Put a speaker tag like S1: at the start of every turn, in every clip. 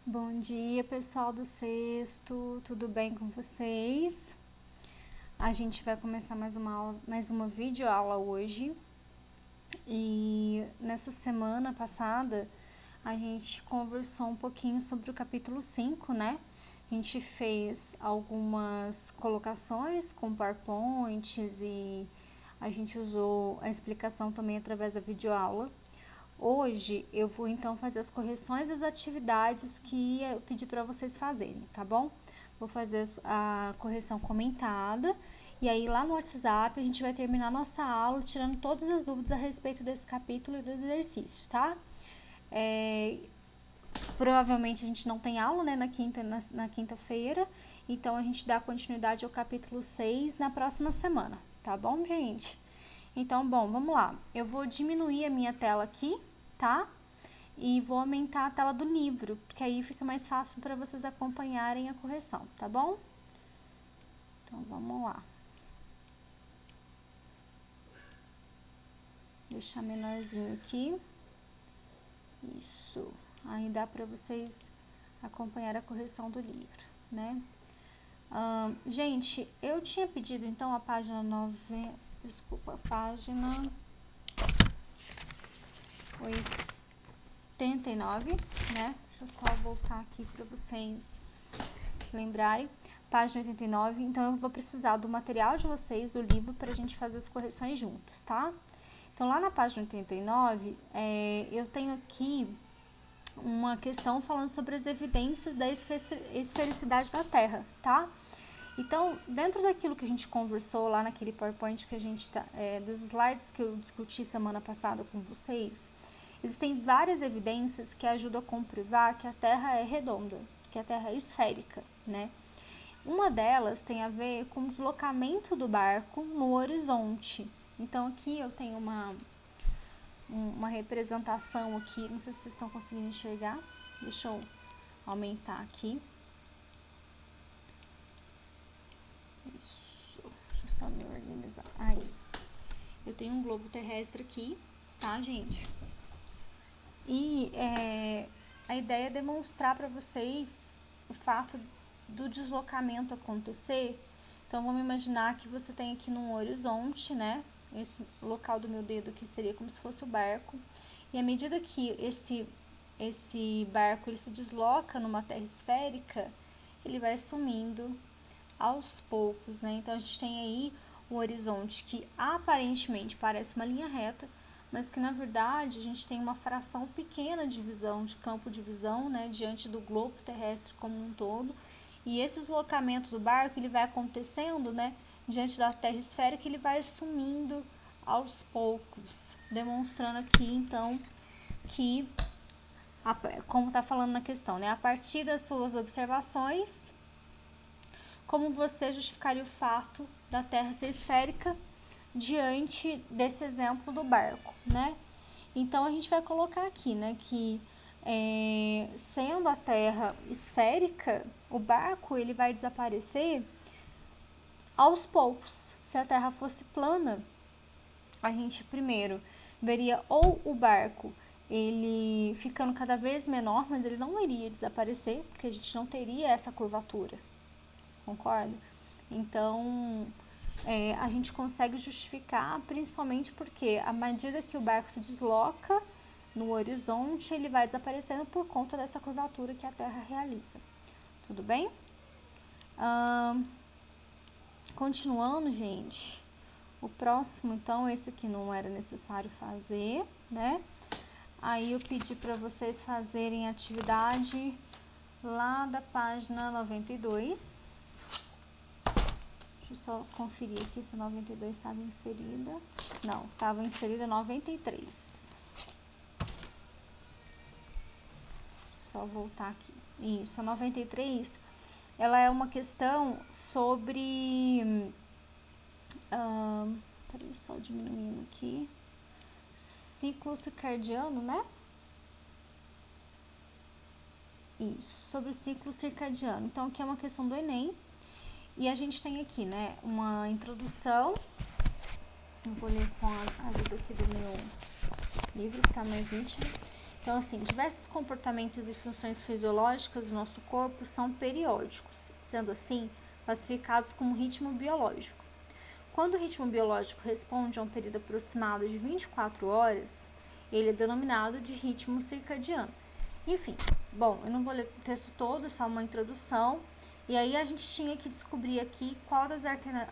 S1: Bom dia, pessoal do sexto, tudo bem com vocês? A gente vai começar mais uma videoaula hoje. E nessa semana passada, a gente conversou um pouquinho sobre o capítulo 5, né? A gente fez algumas colocações com PowerPoints e a gente usou a explicação também através da videoaula. Hoje eu vou então fazer as correções das atividades que eu pedi para vocês fazerem, tá bom? Vou fazer a correção comentada e aí lá no WhatsApp a gente vai terminar nossa aula tirando todas as dúvidas a respeito desse capítulo e dos exercícios, tá? Provavelmente a gente não tem aula, né, na quinta-feira, então a gente dá continuidade ao capítulo 6 na próxima semana, tá bom, gente? Então, bom, vamos lá. Eu vou diminuir a minha tela aqui, tá? E vou aumentar a tela do livro, porque aí fica mais fácil para vocês acompanharem a correção, tá bom? Então, vamos lá. Deixar menorzinho aqui. Isso. Aí dá para vocês acompanhar a correção do livro, né? Gente, eu tinha pedido, então, a página 89, né? Deixa eu só voltar aqui para vocês lembrarem. Página 89, então eu vou precisar do material de vocês, do livro, para a gente fazer as correções juntos, tá? Então, lá na página 89, eu tenho aqui uma questão falando sobre as evidências da esfericidade da Terra, tá? Então, dentro daquilo que a gente conversou lá naquele PowerPoint que a gente dos slides que eu discuti semana passada com vocês, existem várias evidências que ajudam a comprovar que a Terra é redonda, que a Terra é esférica, né? Uma delas tem a ver com o deslocamento do barco no horizonte. Então, aqui eu tenho uma representação aqui, não sei se vocês estão conseguindo enxergar. Deixa eu aumentar aqui. Isso, deixa eu só me organizar. Aí, eu tenho um globo terrestre aqui, tá, gente? E a ideia é demonstrar para vocês o fato do deslocamento acontecer. Então, vamos imaginar que você tem aqui num horizonte, né? Esse local do meu dedo aqui seria como se fosse o barco. E à medida que esse barco ele se desloca numa terra esférica, ele vai sumindo aos poucos, né? Então, a gente tem aí o horizonte que aparentemente parece uma linha reta, mas que na verdade a gente tem uma fração pequena de visão, de campo de visão, né? Diante do globo terrestre como um todo. E esse deslocamento do barco, ele vai acontecendo, né? Diante da terra esférica, ele vai sumindo aos poucos, demonstrando aqui, então, que, como está falando na questão, né? A partir das suas observações, como você justificaria o fato da Terra ser esférica diante desse exemplo do barco, né? Então, a gente vai colocar aqui, né, que sendo a Terra esférica, o barco ele vai desaparecer aos poucos. Se a Terra fosse plana, a gente primeiro veria ou o barco ele ficando cada vez menor, mas ele não iria desaparecer, porque a gente não teria essa curvatura, concorda? Então, a gente consegue justificar principalmente porque à medida que o barco se desloca no horizonte, ele vai desaparecendo por conta dessa curvatura que a Terra realiza. Tudo bem? Continuando, gente, o próximo, então, esse aqui não era necessário fazer, né? Aí eu pedi para vocês fazerem atividade lá da página 92. Deixa eu só conferir aqui se 92 estava inserida. Não, estava inserida 93. Só voltar aqui. Isso, a 93, ela é uma questão sobre... peraí, só diminuindo aqui. Ciclo circadiano, né? Isso, sobre o ciclo circadiano. Então, aqui é uma questão do Enem. E a gente tem aqui, né, uma introdução. Eu vou ler com a ajuda aqui do meu livro, que tá mais nítido. Então, assim, diversos comportamentos e funções fisiológicas do nosso corpo são periódicos, sendo assim, classificados como ritmo biológico. Quando o ritmo biológico responde a um período aproximado de 24 horas, ele é denominado de ritmo circadiano. Enfim, bom, eu não vou ler o texto todo, só uma introdução. E aí a gente tinha que descobrir aqui qual das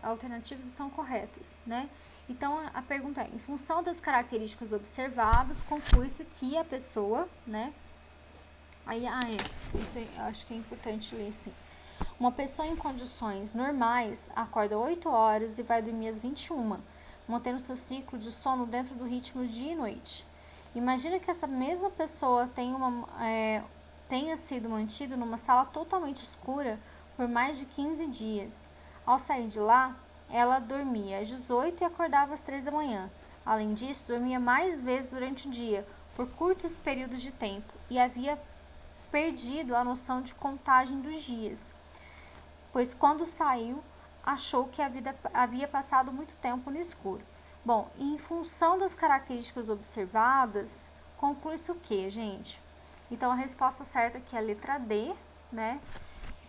S1: alternativas estão corretas, né? Então a pergunta é, em função das características observadas, conclui-se que a pessoa, né? Aí, isso eu acho que é importante ler assim. Uma pessoa em condições normais acorda 8 horas e vai dormir às 21, mantendo seu ciclo de sono dentro do ritmo dia e noite. Imagina que essa mesma pessoa tenha sido mantida numa sala totalmente escura por mais de 15 dias. Ao sair de lá, ela dormia às 18 e acordava às 3 da manhã. Além disso, dormia mais vezes durante o dia, por curtos períodos de tempo, e havia perdido a noção de contagem dos dias, pois quando saiu, achou que havia passado muito tempo no escuro. Bom, em função das características observadas, conclui-se o que, gente? Então, a resposta certa aqui é a letra D, né?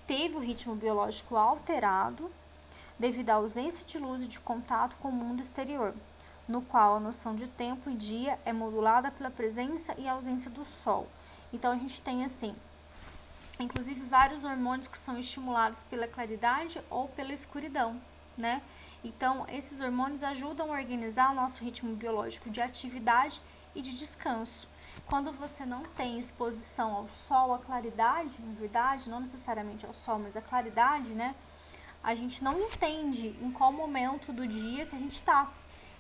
S1: Teve o ritmo biológico alterado devido à ausência de luz e de contato com o mundo exterior, no qual a noção de tempo e dia é modulada pela presença e ausência do sol. Então, a gente tem, assim, inclusive vários hormônios que são estimulados pela claridade ou pela escuridão, né? Então, esses hormônios ajudam a organizar o nosso ritmo biológico de atividade e de descanso. Quando você não tem exposição ao sol, à claridade, na verdade, não necessariamente ao sol, mas à claridade, né? A gente não entende em qual momento do dia que a gente está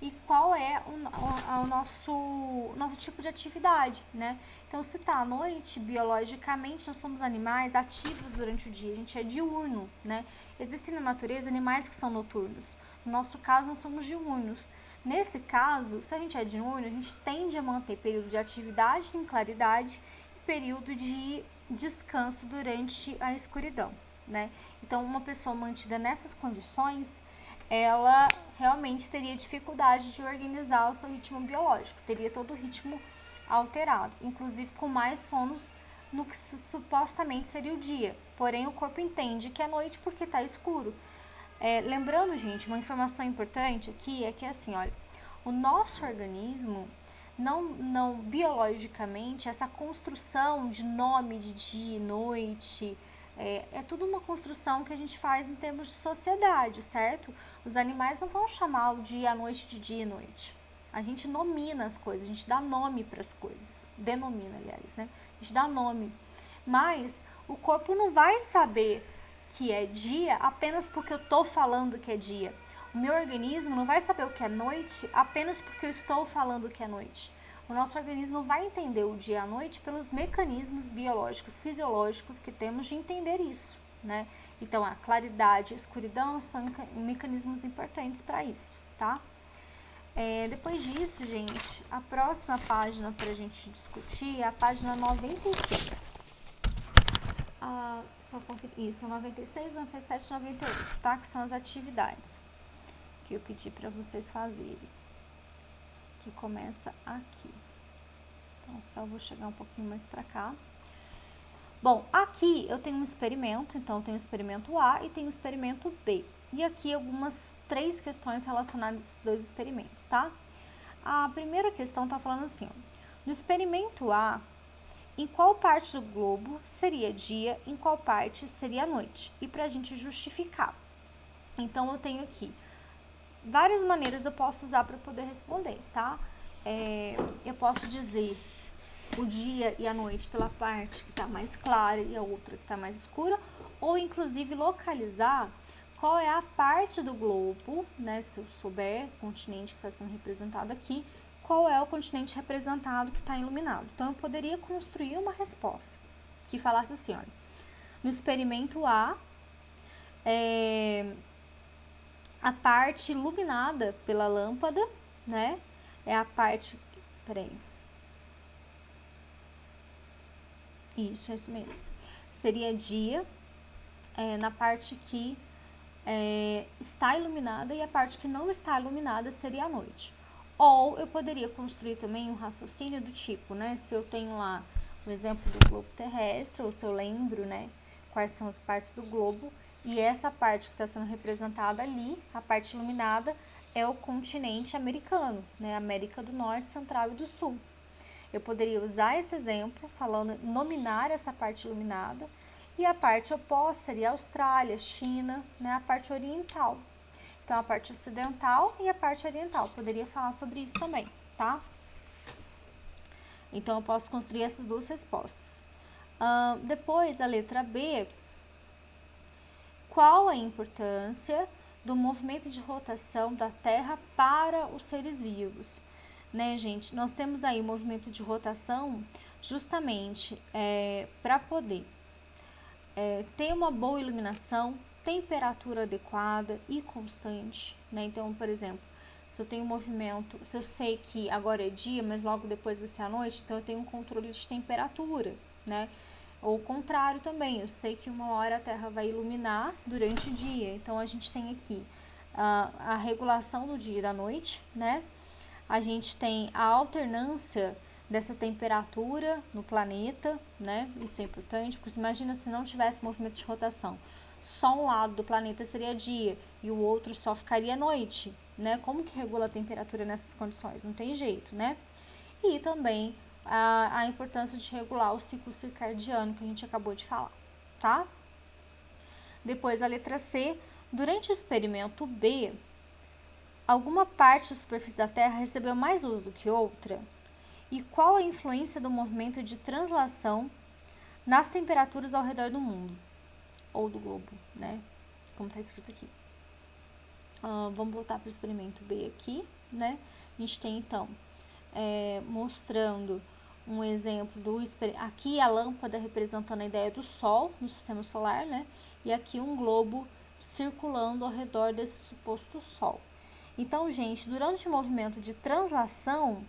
S1: e qual é o nosso tipo de atividade, né? Então, se tá à noite, biologicamente, nós somos animais ativos durante o dia, a gente é diurno, né? Existem na natureza animais que são noturnos. No nosso caso, nós somos diurnos. Nesse caso, se a gente é diurno, a gente tende a manter período de atividade em claridade e período de descanso durante a escuridão, né? Então, uma pessoa mantida nessas condições, ela realmente teria dificuldade de organizar o seu ritmo biológico, teria todo o ritmo alterado, inclusive com mais sonos no que supostamente seria o dia. Porém, o corpo entende que é noite porque está escuro. Lembrando, gente, uma informação importante aqui é que assim, olha, o nosso organismo, não biologicamente, essa construção de nome de dia e noite, é tudo uma construção que a gente faz em termos de sociedade, certo? Os animais não vão chamar o dia à noite de dia e noite. A gente nomina as coisas, a gente dá nome para as coisas. Denomina, aliás, né? A gente dá nome. Mas o corpo não vai saber que é dia apenas porque eu estou falando que é dia. O meu organismo não vai saber o que é noite apenas porque eu estou falando que é noite. O nosso organismo vai entender o dia e a noite pelos mecanismos biológicos, fisiológicos que temos de entender isso, né? Então, a claridade e a escuridão são mecanismos importantes para isso, tá? Depois disso, gente, a próxima página para a gente discutir é a página 96. Isso, 96, 97 e 98, tá? Que são as atividades que eu pedi para vocês fazerem. Que começa aqui. Então, só vou chegar um pouquinho mais para cá. Bom, aqui eu tenho um experimento, então eu tenho o experimento A e tenho o experimento B. E aqui algumas 3 questões relacionadas a esses 2 experimentos, tá? A primeira questão tá falando assim, ó, no experimento A, em qual parte do globo seria dia, em qual parte seria noite? E pra gente justificar. Então, eu tenho aqui várias maneiras eu posso usar para poder responder, tá? Eu posso dizer o dia e a noite pela parte que está mais clara e a outra que está mais escura, ou inclusive localizar qual é a parte do globo, né? Se eu souber o continente que está sendo representado aqui, qual é o continente representado que está iluminado. Então, eu poderia construir uma resposta que falasse assim, olha, no experimento A, a parte iluminada pela lâmpada, né, é a parte, isso, é isso mesmo, seria dia, na parte que está iluminada, e a parte que não está iluminada seria a noite. Ou eu poderia construir também um raciocínio do tipo, né? Se eu tenho lá o exemplo do globo terrestre, ou se eu lembro, né, quais são as partes do globo, e essa parte que está sendo representada ali, a parte iluminada, é o continente americano, né? América do Norte, Central e do Sul. Eu poderia usar esse exemplo, falando, nominar essa parte iluminada, e a parte oposta seria a Austrália, China, né, a parte oriental. Então, a parte ocidental e a parte oriental. Poderia falar sobre isso também, tá? Então, eu posso construir essas duas respostas. Depois, a letra B. Qual a importância do movimento de rotação da Terra para os seres vivos? Né, gente? Nós temos aí o movimento de rotação justamente para poder ter uma boa iluminação, temperatura adequada e constante, né? Então, por exemplo, se eu tenho um movimento, se eu sei que agora é dia, mas logo depois vai ser a noite, então eu tenho um controle de temperatura, né? Ou o contrário também, eu sei que uma hora a Terra vai iluminar durante o dia, então a gente tem aqui a regulação do dia e da noite, né? A gente tem a alternância dessa temperatura no planeta, né? Isso é importante, porque imagina se não tivesse movimento de rotação. Só um lado do planeta seria dia e o outro só ficaria noite, né? Como que regula a temperatura nessas condições? Não tem jeito, né? E também a importância de regular o ciclo circadiano que a gente acabou de falar, tá? Depois a letra C. Durante o experimento B, alguma parte da superfície da Terra recebeu mais luz do que outra? E qual a influência do movimento de translação nas temperaturas ao redor do mundo? Ou do globo, né? Como está escrito aqui. Vamos voltar para o experimento B aqui, né? A gente tem, então, mostrando um exemplo do experimento. Aqui a lâmpada representando a ideia do Sol, no sistema solar, né? E aqui um globo circulando ao redor desse suposto Sol. Então, gente, durante o movimento de translação,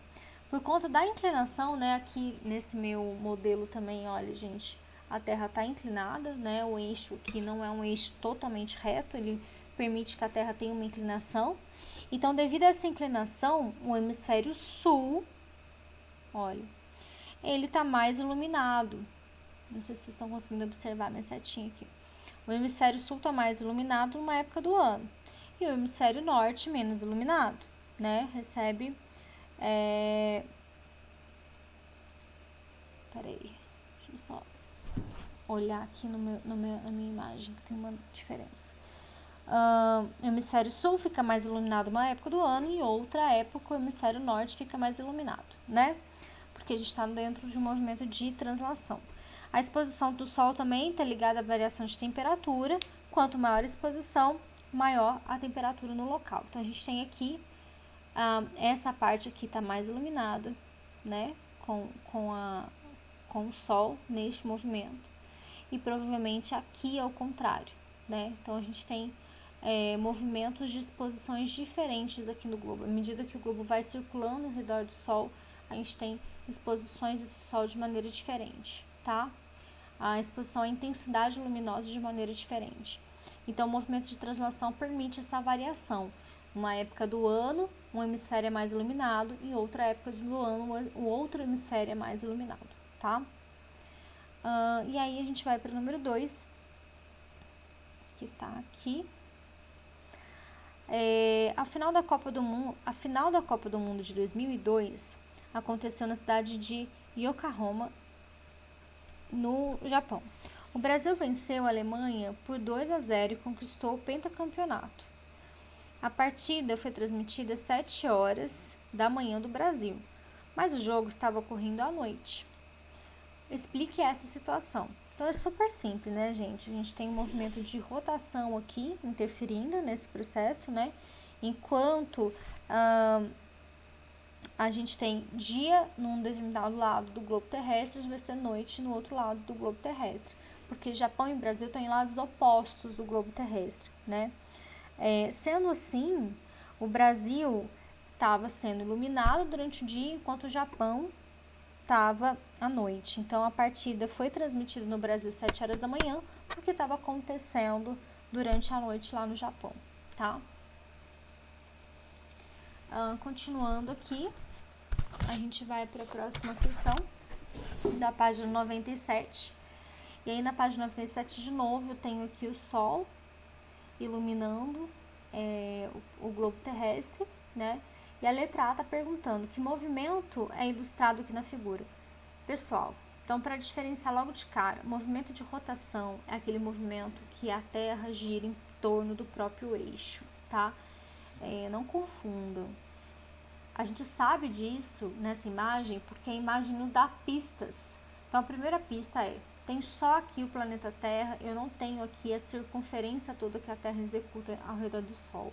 S1: por conta da inclinação, né, aqui nesse meu modelo também, olha, gente, a Terra está inclinada, né, o eixo aqui não é um eixo totalmente reto, ele permite que a Terra tenha uma inclinação. Então, devido a essa inclinação, o hemisfério sul, olha, ele está mais iluminado. Não sei se vocês estão conseguindo observar minha setinha aqui. O hemisfério sul está mais iluminado numa época do ano. E o hemisfério norte menos iluminado, né? Recebe. Peraí, deixa eu só olhar aqui na minha imagem, que tem uma diferença. O hemisfério sul fica mais iluminado uma época do ano e outra época o hemisfério norte fica mais iluminado, né? Porque a gente está dentro de um movimento de translação. A exposição do Sol também está ligada à variação de temperatura. Quanto maior a exposição, maior a temperatura no local. Então, a gente tem aqui, essa parte aqui está mais iluminada, né, com o Sol neste movimento. E provavelmente aqui é o contrário, né? Então, a gente tem movimentos de exposições diferentes aqui no globo. À medida que o globo vai circulando ao redor do Sol, a gente tem exposições desse Sol de maneira diferente, tá? A exposição, a intensidade luminosa de maneira diferente. Então, o movimento de translação permite essa variação. Uma época do ano, um hemisfério é mais iluminado e outra época do ano, o outro hemisfério é mais iluminado, tá? E aí, a gente vai para o número 2, que tá aqui. A final da Copa do Mundo de 2002 aconteceu na cidade de Yokohama, no Japão. O Brasil venceu a Alemanha por 2-0 e conquistou o pentacampeonato. A partida foi transmitida às 7 horas da manhã do Brasil, mas o jogo estava ocorrendo à noite. Explique essa situação. Então, é super simples, né, gente? A gente tem um movimento de rotação aqui, interferindo nesse processo, né? Enquanto a gente tem dia num determinado lado do globo terrestre, vai ser noite no outro lado do globo terrestre. Porque Japão e Brasil têm lados opostos do globo terrestre, né? Sendo assim, o Brasil estava sendo iluminado durante o dia, enquanto o Japão estava à noite. Então, a partida foi transmitida no Brasil às 7 horas da manhã, porque estava acontecendo durante a noite lá no Japão, tá? continuando aqui, a gente vai para a próxima questão, da página 97. E aí na página 97 de novo eu tenho aqui o Sol iluminando o globo terrestre, né? E a letra A está perguntando que movimento é ilustrado aqui na figura. Pessoal, então para diferenciar logo de cara, movimento de rotação é aquele movimento que a Terra gira em torno do próprio eixo, tá? Não confundam. A gente sabe disso nessa imagem porque a imagem nos dá pistas. Então a primeira pista tem só aqui o planeta Terra, eu não tenho aqui a circunferência toda que a Terra executa ao redor do Sol.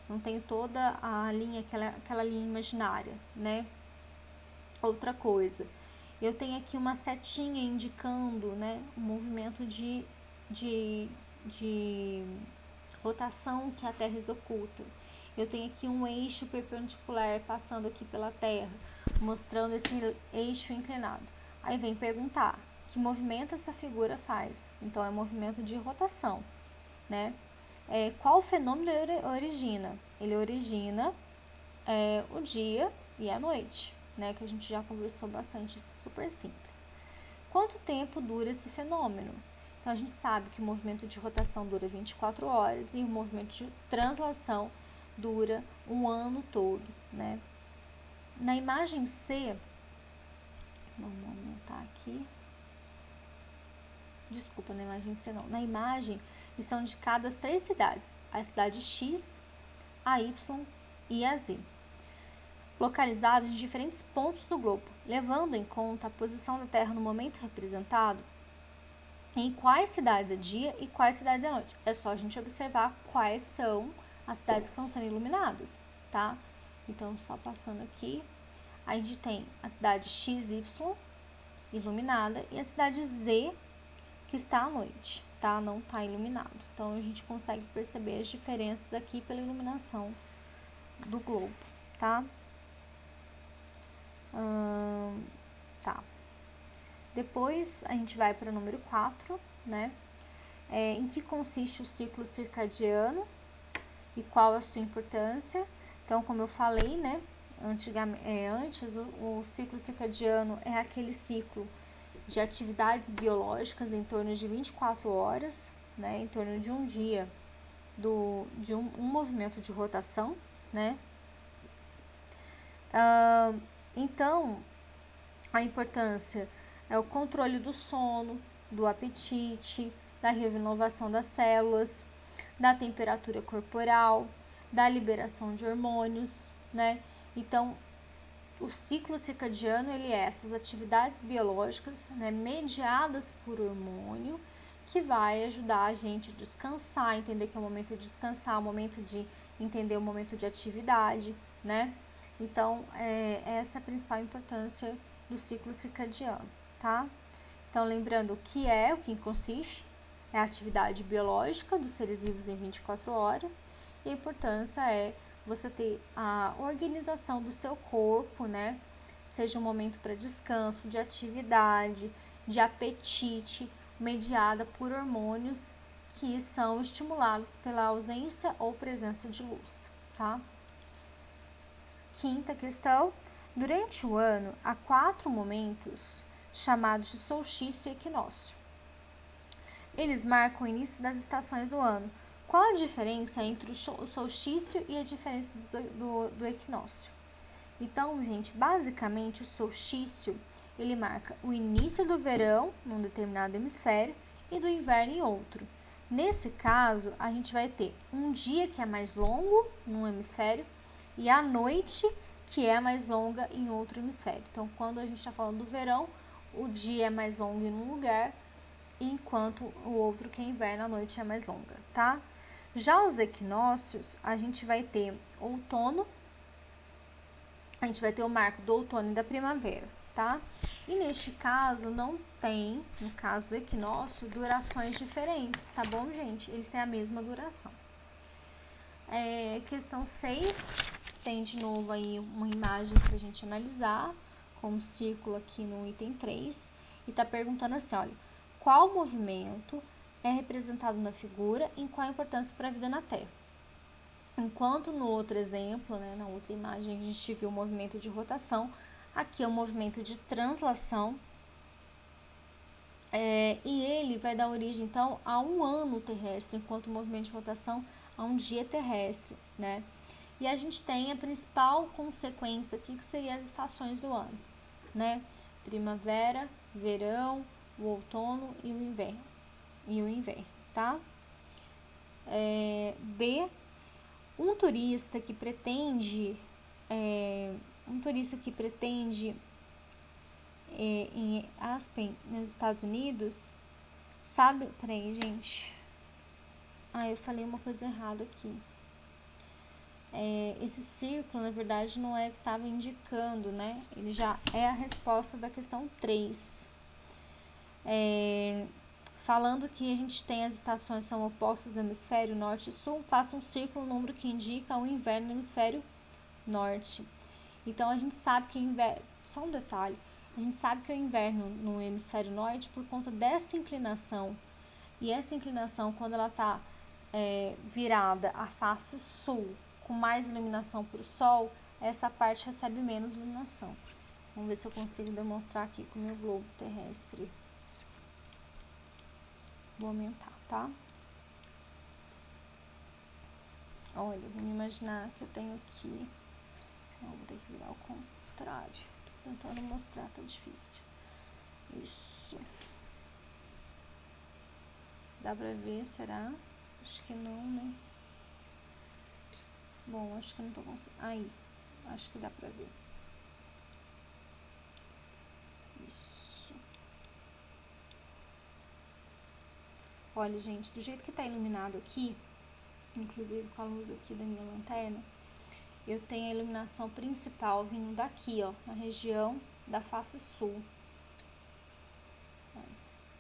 S1: Não tenho toda a linha, aquela linha imaginária, né? Outra coisa, eu tenho aqui uma setinha indicando, né, o movimento de rotação que a Terra executa. Eu tenho aqui um eixo perpendicular passando aqui pela Terra, mostrando esse eixo inclinado. Aí vem perguntar, que movimento essa figura faz? Então, é movimento de rotação, né? Qual fenômeno ele origina? Ele origina o dia e a noite, né? Que a gente já conversou bastante, super simples. Quanto tempo dura esse fenômeno? Então, a gente sabe que o movimento de rotação dura 24 horas e o movimento de translação dura um ano todo, né? Na imagem C, vamos aumentar aqui. Desculpa, na imagem C não. Na imagem estão indicadas 3 cidades, a cidade X, a Y e a Z, localizadas em diferentes pontos do globo, levando em conta a posição da Terra no momento representado, em quais cidades é dia e quais cidades é noite. É só a gente observar quais são as cidades que estão sendo iluminadas, tá? Então, só passando aqui, a gente tem a cidade XY iluminada e a cidade Z que está à noite, tá? Não está iluminado. Então, a gente consegue perceber as diferenças aqui pela iluminação do globo, tá? Tá. Depois, a gente vai para o número 4, né? Em que consiste o ciclo circadiano e qual a sua importância? Então, como eu falei, né? Antes, o ciclo circadiano é aquele ciclo de atividades biológicas em torno de 24 horas, né, em torno de um dia de um movimento de rotação, né? Então, a importância é o controle do sono, do apetite, da renovação das células, da temperatura corporal, da liberação de hormônios, né? Então, o ciclo circadiano, ele é essas atividades biológicas, né, mediadas por hormônio, que vai ajudar a gente a descansar, entender que é o momento de descansar, o momento de entender o momento de atividade, né? Então, essa é a principal importância do ciclo circadiano, tá? Então, lembrando o que consiste, é a atividade biológica dos seres vivos em 24 horas, e a importância é você ter a organização do seu corpo, né? Seja um momento para descanso, de atividade, de apetite, mediada por hormônios que são estimulados pela ausência ou presença de luz, tá? Quinta questão. Durante o ano, há 4 momentos chamados de solstício e equinócio. Eles marcam o início das estações do ano. Qual a diferença entre o solstício e a diferença do equinócio? Então, gente, basicamente o solstício, ele marca o início do verão num determinado hemisfério e do inverno em outro. Nesse caso, a gente vai ter um dia que é mais longo num hemisfério e a noite que é mais longa em outro hemisfério. Então, quando a gente está falando do verão, o dia é mais longo em um lugar, enquanto o outro que é inverno, a noite é mais longa, tá? Já os equinócios, a gente vai ter outono, a gente vai ter o marco do outono e da primavera, tá? E neste caso, não tem, no caso do equinócio, durações diferentes, tá bom, gente? Eles têm a mesma duração. Questão 6, tem de novo aí uma imagem pra gente analisar, com um círculo aqui no item 3, e tá perguntando assim, olha, qual movimento é representado na figura e qual a importância para a vida na Terra? Enquanto no outro exemplo, né, na outra imagem, a gente viu o movimento de rotação, aqui é o movimento de translação, e ele vai dar origem, então, a um ano terrestre, enquanto o movimento de rotação a um dia terrestre, né? E a gente tem a principal consequência aqui, que seria as estações do ano, né? Primavera, verão, o outono e o inverno, tá? B, um turista que pretende em Aspen, nos Estados Unidos, sabe? Peraí, gente. Eu falei uma coisa errada aqui. Esse círculo, na verdade, não é que estava indicando, né? Ele já é a resposta da questão 3. Falando que a gente tem as estações são opostas do hemisfério norte e sul, faça um círculo, um número que indica o inverno no hemisfério norte. Então, a gente sabe que só um detalhe, a gente sabe que o inverno no hemisfério norte, por conta dessa inclinação, e essa inclinação, quando ela está virada à face sul, com mais iluminação para o sol, essa parte recebe menos iluminação. Vamos ver se eu consigo demonstrar aqui com o meu globo terrestre. Vou aumentar, tá? Olha, vamos imaginar que eu tenho aqui... Não, vou ter que virar ao contrário. Tô tentando mostrar, tá difícil. Isso. Dá pra ver, será? Acho que não, né? Bom, acho que eu não tô conseguindo. Aí, acho que dá pra ver. Isso. Olha, gente, do jeito que tá iluminado aqui, inclusive com a luz aqui da minha lanterna, eu tenho a iluminação principal vindo daqui, ó, na região da face sul.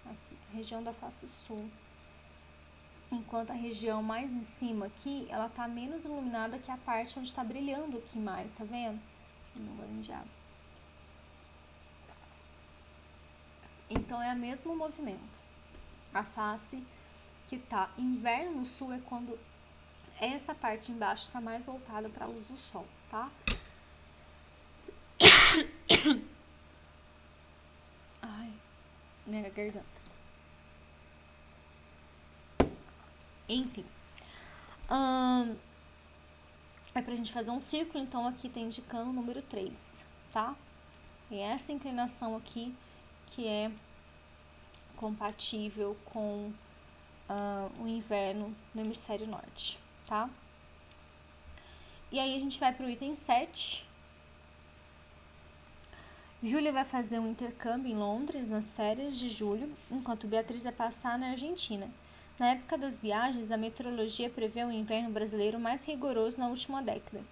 S1: Aqui, região da face sul. Enquanto a região mais em cima aqui, ela tá menos iluminada que a parte onde tá brilhando aqui mais, tá vendo? Não laranjado. Então, é o mesmo movimento. A face que tá inverno no sul é quando essa parte embaixo tá mais voltada para a luz do sol, tá? Ai, minha garganta. Enfim. É pra gente fazer um círculo, então aqui tá indicando o número 3, tá? E essa inclinação aqui que é compatível com o inverno no hemisfério norte, tá? E aí a gente vai pro item 7. Júlia vai fazer um intercâmbio em Londres nas férias de julho, enquanto Beatriz vai passar na Argentina. Na época das viagens, a meteorologia prevê um inverno brasileiro mais rigoroso na última década.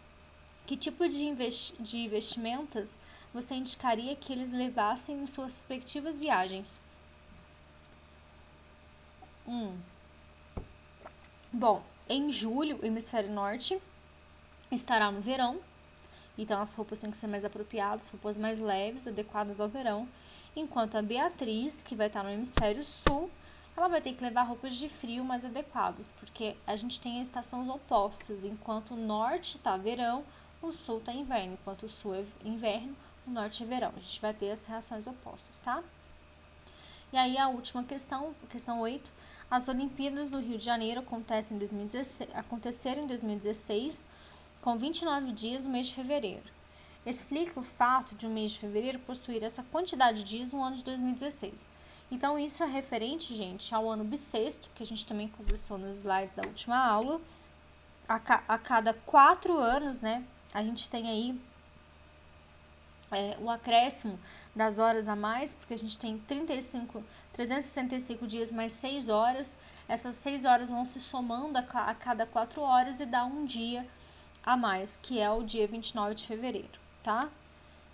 S1: Que tipo de vestimentas você indicaria que eles levassem em suas respectivas viagens? Bom, em julho, o hemisfério norte estará no verão, então as roupas têm que ser mais apropriadas, roupas mais leves, adequadas ao verão, enquanto a Beatriz, que vai estar no hemisfério sul, ela vai ter que levar roupas de frio mais adequadas, porque a gente tem as estações opostas, enquanto o norte está verão, o sul está inverno, enquanto o sul é inverno, o norte é verão. A gente vai ter as reações opostas, tá? E aí a última questão 8. As Olimpíadas do Rio de Janeiro aconteceram em 2016, com 29 dias no mês de fevereiro. Explica o fato de o mês de fevereiro possuir essa quantidade de dias no ano de 2016. Então, isso é referente, gente, ao ano bissexto, que a gente também conversou nos slides da última aula. A cada 4 anos, né, a gente tem aí o acréscimo das horas a mais, porque a gente tem 365 dias mais 6 horas. Essas 6 horas vão se somando a cada 4 horas e dá um dia a mais, que é o dia 29 de fevereiro, tá?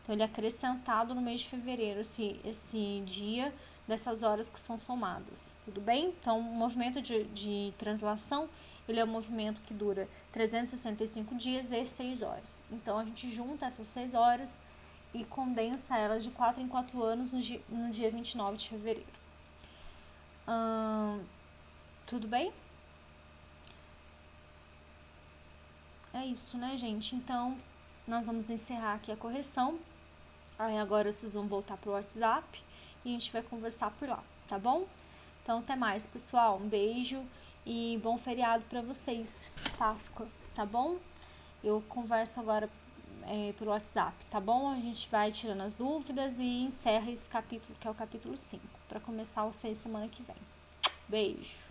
S1: Então, ele é acrescentado no mês de fevereiro, esse dia dessas horas que são somadas, tudo bem? Então, o movimento de translação, ele é um movimento que dura 365 dias e 6 horas. Então, a gente junta essas 6 horas e condensa elas de 4 em 4 anos no dia 29 de fevereiro. Tudo bem? é isso, né, gente? Então, nós vamos encerrar aqui a correção. Aí agora vocês vão voltar pro WhatsApp e a gente vai conversar por lá, tá bom? Então, até mais, pessoal. Um beijo e bom feriado pra vocês. Páscoa, tá bom? Eu converso agora pelo WhatsApp, tá bom? A gente vai tirando as dúvidas e encerra esse capítulo, que é o capítulo 5, para começar o 6 semana que vem. Beijo!